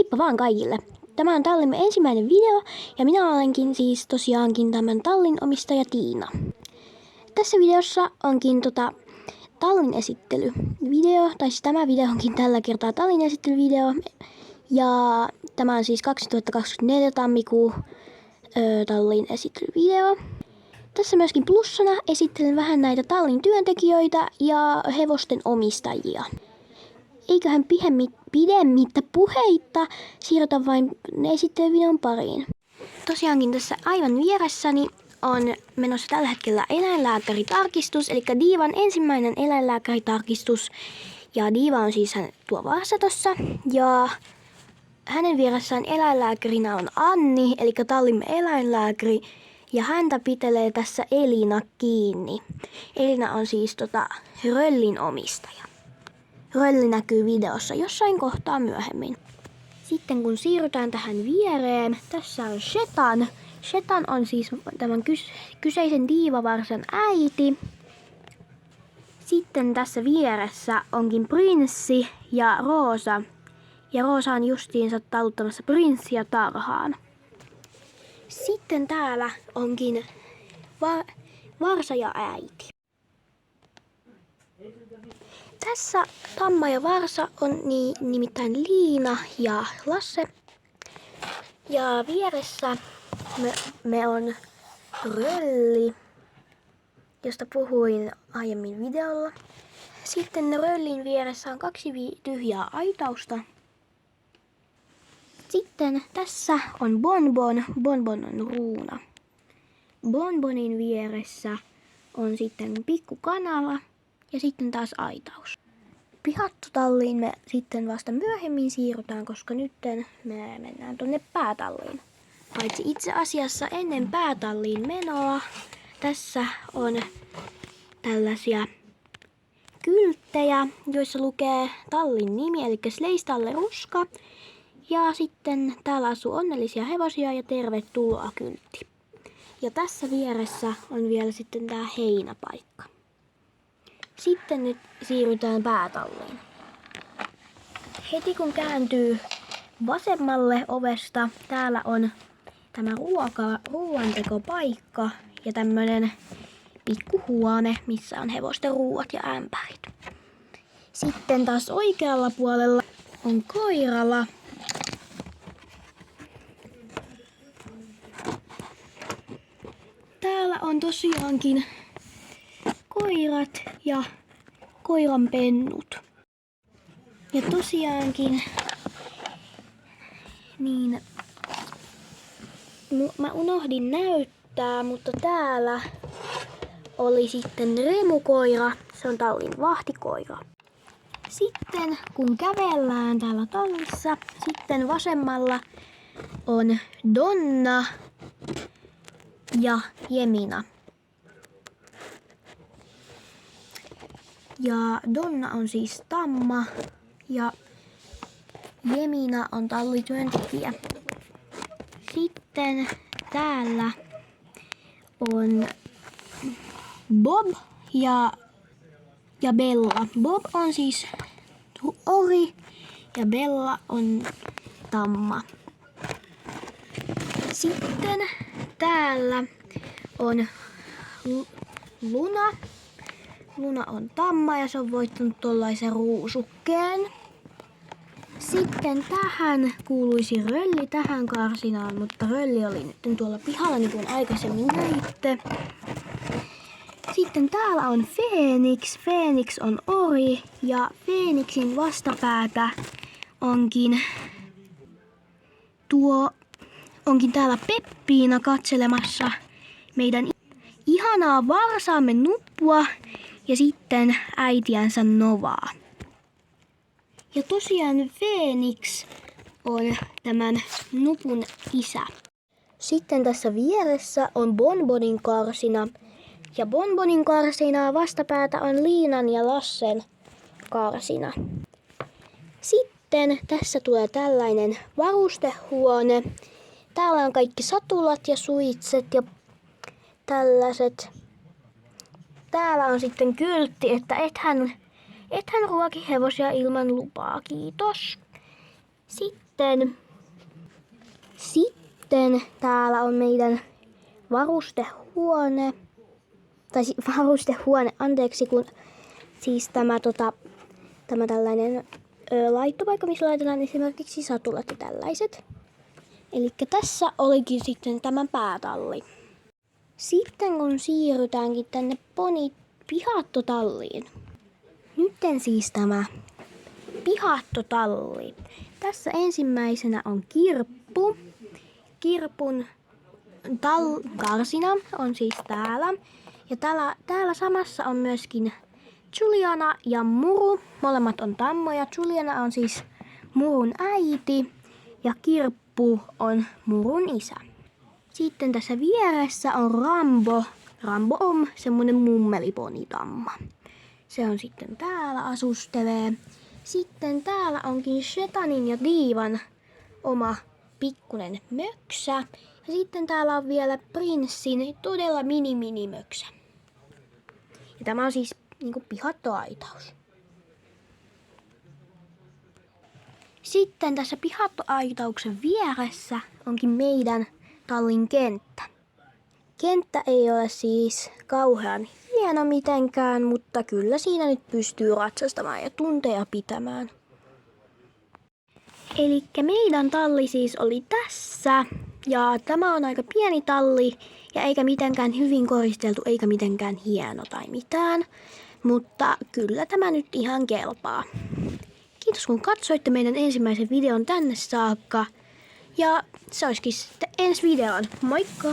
Heippa vaan kaikille! Tämä on tallimme ensimmäinen video ja minä olenkin siis tosiaankin tämän tallin omistaja Tiina. Tässä videossa onkin tallin esittelyvideo, tai siis tämä video onkin tällä kertaa tallin esittelyvideo. Ja tämä on siis 2024 tammikuu tallin esittelyvideo. Tässä myöskin plussana esittelen vähän näitä tallin työntekijöitä ja hevosten omistajia. Eiköhän pidemmittä puheitta siirrytä vain esittelyvideon pariin. Tosiaankin tässä aivan vieressäni on menossa tällä hetkellä eläinlääkäritarkistus, eli Diivan ensimmäinen eläinlääkäritarkistus. Ja Diiva on siis tuo varsa tossa. Ja hänen vieressään eläinlääkärinä on Anni, eli tallimme eläinlääkäri. Ja häntä pitelee tässä Elina kiinni. Elina on siis Röllin omistaja. Rölli näkyy videossa jossain kohtaa myöhemmin. Sitten kun siirrytään tähän viereen, tässä on Shetan. Shetan on siis tämän kyseisen diivavarsan äiti. Sitten tässä vieressä onkin Prinssi ja Roosa. Ja Roosa on justiinsa taluttamassa Prinssiä tarhaan. Sitten täällä onkin varsa ja äiti. Tässä Tamma ja varsa on nimittäin Liina ja Lasse. Ja vieressä me on Rölli, josta puhuin aiemmin videolla. Sitten Röllin vieressä on 2 tyhjää aitausta. Sitten tässä on Bonbon. Bonbon on ruuna. Bonbonin vieressä on sitten pikku kanala ja sitten taas aitaus. Pihattotalliin me sitten vasta myöhemmin siirrytään, koska nyt me mennään tonne päätalliin. Paitsi itse asiassa ennen päätalliin menoa tässä on tällaisia kylttejä, joissa lukee tallin nimi, eli Sleistalle Ruska. Ja sitten täällä asuu onnellisia hevosia ja tervetuloa kyltti. Ja tässä vieressä on vielä sitten tää heinäpaikka. Sitten nyt siirrytään päätalliin. Heti kun kääntyy vasemmalle ovesta, täällä on tämä ruoantekopaikka ja tämmönen pikkuhuone, missä on hevosten ruuat ja ämpärit. Sitten taas oikealla puolella on koirala. Täällä on tosiaankin koirat ja koiranpennut. Ja tosiaankin mä unohdin näyttää, mutta täällä oli sitten remukoira, se on tallin vahtikoira. Sitten kun kävellään täällä tallissa, sitten vasemmalla on Donna ja Jemina. Ja Donna on siis Tamma ja Jemina on tallityöntekijä. Sitten täällä on Bob ja Bella. Bob on siis ori ja Bella on Tamma. Sitten täällä on Luna. Luna on Tamma ja se on voittanut tollaisen ruusukkeen. Sitten tähän kuuluisi Rölli tähän karsinaan, mutta Rölli oli nyt tuolla pihalla niin kuin aikaisemmin näitte. Sitten täällä on Feenix. Feenix on ori ja Feenixin vastapäätä onkin täällä Peppiina katselemassa meidän ihanaa varsaamme Nuppua ja sitten äitiänsä Novaa. Ja tosiaan Feenix on tämän Nupun isä. Sitten tässä vieressä on Bonbonin karsina. Ja Bonbonin karsinaa vastapäätä on Liinan ja Lassen karsina. Sitten tässä tulee tällainen varustehuone. Täällä on kaikki satulat ja suitset ja tällaiset. Täällä on sitten kyltti, että ethän ruoki hevosia ilman lupaa, kiitos. Sitten Sitten täällä on meidän varustehuone. Varustehuone, anteeksi, kun siis tämä tällainen laittopaikka, missä laitetaan esimerkiksi satulat ja tällaiset. Eli tässä olikin sitten tämä päätalli. Sitten kun siirrytäänkin tänne pihattotalliin. Nytten siis tämä pihattotalli. Tässä ensimmäisenä on kirppu. Kirpun karsina on siis täällä. Ja täällä samassa on myöskin Juliana ja Muru. Molemmat on tammoja. Juliana on siis Murun äiti ja Kirppu on Murun isä. Sitten tässä vieressä on Rambo. Rambo on semmonen mummeliponittamma. Se on sitten täällä asustelee. Sitten täällä onkin Shetanin ja Diivan oma pikkunen möksä. Ja sitten täällä on vielä Prinssin todella mini möksä. Ja tämä on siis niinku pihattoaitaus. Sitten tässä pihattoaitauksen vieressä onkin meidän tallin kenttä. Kenttä ei ole siis kauhean hieno mitenkään, mutta kyllä siinä nyt pystyy ratsastamaan ja tunteja pitämään. Elikkä meidän talli siis oli tässä. Ja tämä on aika pieni talli ja eikä mitenkään hyvin koristeltu eikä mitenkään hieno tai mitään. Mutta kyllä tämä nyt ihan kelpaa. Kiitos kun katsoitte meidän ensimmäisen videon tänne saakka. Ja se olisikin sitten ensi videon. Moikka!